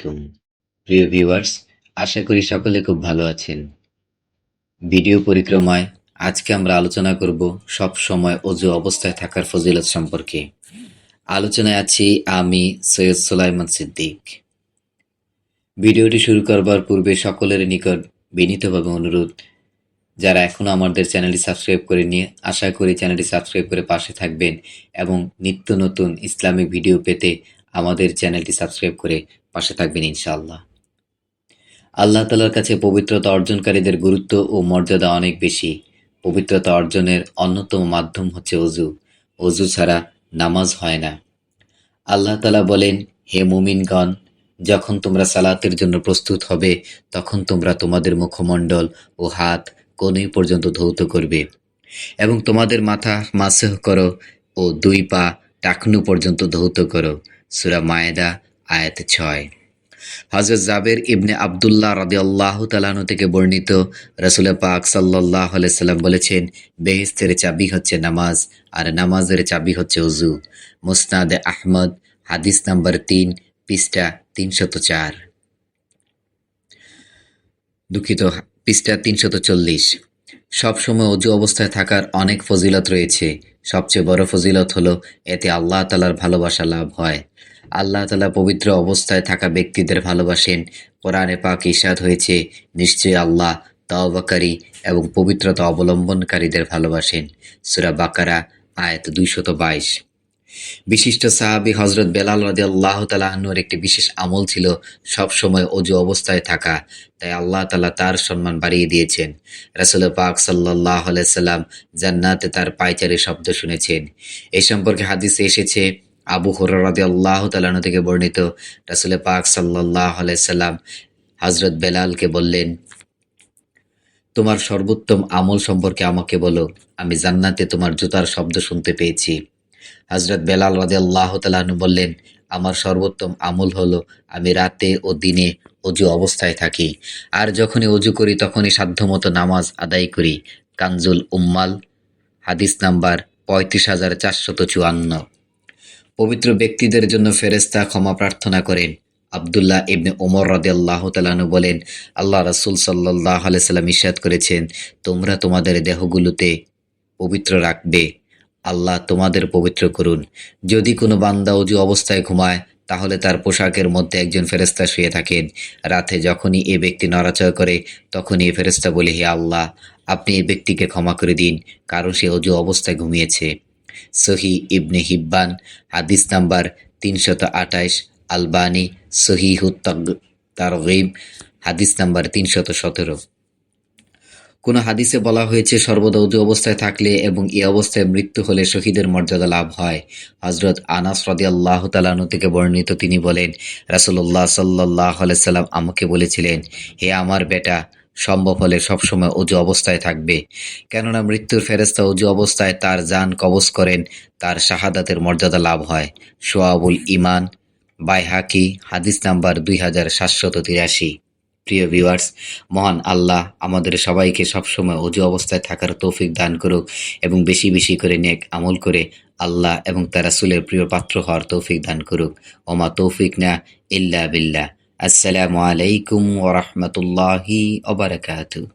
আলাইকুম প্রিয় ভিউয়ার্স, আশা করি সকলে খুব ভালো আছেন। ভিডিও পরিক্রমায় আজকে আমরা আলোচনা করব সব সময় অজু অবস্থায় থাকার ফজিলত সম্পর্কে। আলোচনায় আছি আমি সৈয়দ সুলাইমান সিদ্দিক। ভিডিওটি শুরু করবার পূর্বে সকলের নিকট বিনীতভাবে অনুরোধ, যারা এখনো আমাদের চ্যানেলটি সাবস্ক্রাইব করেনি, আশা করি চ্যানেলটি সাবস্ক্রাইব করে পাশে থাকবেন এবং নিত্য নতুন ইসলামিক ভিডিও পেতে আমাদের চ্যানেলটি সাবস্ক্রাইব করে পাশে থাকবেন ইনশাআল্লাহ। আল্লাহ তাআলার কাছে পবিত্রতা অর্জনকারীদের গুরুত্ব ও মর্যাদা অনেক বেশি। পবিত্রতা অর্জনের অন্যতম মাধ্যম হচ্ছে অজু। অজু ছাড়া নামাজ হয় না। আল্লাহ তাআলা বলেন, হে মুমিনগণ, যখন তোমরা সালাতের জন্য প্রস্তুত হবে তখন তোমরা তোমাদের মুখমণ্ডল ও হাত কনুই পর্যন্ত ধৌত করবে এবং তোমাদের মাথা মাসহ করো ও দুই পা টাকনু পর্যন্ত ধৌত করো। সূরা মায়েদা আয়াত 6। হযরত জাবের ইবনে আব্দুল্লাহ রাদিয়াল্লাহু তাআলা আনহু থেকে বর্ণিত, রাসূল পাক সাল্লাল্লাহু আলাইহি সাল্লাম বলেছেন, বেহেশতের চাবি হচ্ছে নামাজ আর নামাজের চাবি হচ্ছে ওযু। মুসনাদে আহমদ, হাদিস নাম্বার 3, পৃষ্ঠা 304। দুঃখিত, পৃষ্ঠা 340। সবসময় অজু অবস্থায় থাকার অনেক ফজিলত রয়েছে। সবচেয়ে বড় ফজিলত হলো এতে আল্লাহ তাআলার ভালোবাসা লাভ হয়। আল্লাহ তাআলা পবিত্র অবস্থায় থাকা ব্যক্তিদের ভালোবাসেন। কোরআনে পাক ইরশাদ হয়েছে, নিশ্চয়ই আল্লাহ তাওবাকারী এবং পবিত্রতা অবলম্বনকারীদের ভালোবাসেন। সূরা বাকারা আয়াত 222। বিশিষ্ট সাহাবী হযরত বেলাল রাদিয়াল্লাহু তাআলা আনহুর একটি বিশেষ আমল ছিল সব সময় অজু অবস্থায় থাকা। তাই আল্লাহ তাআলা তার সম্মান বাড়িয়ে দিয়েছেন। রাসূল পাক সাল্লাল্লাহু আলাইহি সাল্লাম জান্নাতে তার পায়চারির শব্দ শুনেছেন। এই সম্পর্কে হাদিসে এসেছে, আবু হুরায়রা রাদিয়াল্লাহু তাআলা আনহু থেকে বর্ণিত, রাসূল পাক সাল্লাল্লাহু আলাইহি সাল্লাম হযরত বেলালকে বললেন, তোমার সর্বোত্তম আমল সম্পর্কে আমাকে বলো, আমি জান্নাতে তোমার জুতার শব্দ শুনতে পেয়েছি। হযরত বেলাল রাদিয়াল্লাহু তাআলা আনহু বললেন, আমার সর্বোত্তম আমল হলো আমি রাতে ও দিনে অজু অবস্থায় থাকি, আর যখনই অজু করি তখনই সাধ্যমতো নামাজ আদায় করি। কানজুল উম্মাল, হাদিস নাম্বার ৩৫,৪৫৪। পবিত্র ব্যক্তিদের জন্য ফেরেশতা ক্ষমা প্রার্থনা করেন। আব্দুল্লাহ ইবনে ওমর রাদিয়াল্লাহু তাআলা আনহু বলেন, আল্লাহ রাসূল সাল্লাল্লাহু আলাইহি সাল্লাম ইরশাদ করেছেন, তোমরা তোমাদের দেহগুলোতে পবিত্র রাখবে, আল্লাহ তোমাদের পবিত্র করুন। যদি কোনো বান্দা অজু অবস্থায় ঘুমায় তাহলে তার পোশাকের মধ্যে একজন ফেরেশতা শুয়ে থাকেন। রাতে যখনই এ ব্যক্তি নড়াচড়া করে তখনই এ ফেরেশতা বলে, হে আল্লাহ, আপনি এই ব্যক্তিকে ক্ষমা করে দিন, কারণ সে অজু অবস্থায় ঘুমিয়েছে। সহিহ ইবনে হিব্বান, হাদিস নাম্বার ৩২৮। আলবানী সহিহুত তারগীব, হাদিস নাম্বার ৩১৭। কোন হাদিসে বলা হয়েছে, সর্বদা অজু অবস্থায় থাকলে এবং এই অবস্থায় মৃত্যু হলে শহীদের মর্যাদা লাভ হয়। হযরত আনাস রাদিয়াল্লাহু তাআলা আনহু থেকে বর্ণিত, তিনি বলেন, রাসূলুল্লাহ সাল্লাল্লাহু আলাইহি সাল্লাম আমাকে বলেছিলেন, হে আমার বেটা, সম্ভব হলে সবসময় অজু অবস্থায় থাকবে, কেননা মৃত্যুর ফেরেশতা অজু অবস্থায় তার জান কবজ করেন, তার শাহাদাতের মর্যাদা লাভ হয়। শুআবুল ঈমান, বাইহাকি, হাদিস নাম্বার 2783। প্রিয় ভিউয়ার্স, মহান আল্লাহ আমাদের সবাইকে সবসময় অজু অবস্থায় থাকার তৌফিক দান করুক এবং বেশি বেশি করে নেক আমল করে আল্লাহ এবং তার রাসূলের প্রিয় পাত্র হওয়ার তৌফিক দান করুক। ওমা তৌফিকনা ইল্লা বিল্লাহ। আসসালামু আলাইকুম ওয়া রাহমাতুল্লাহি ওয়া বারাকাতুহু।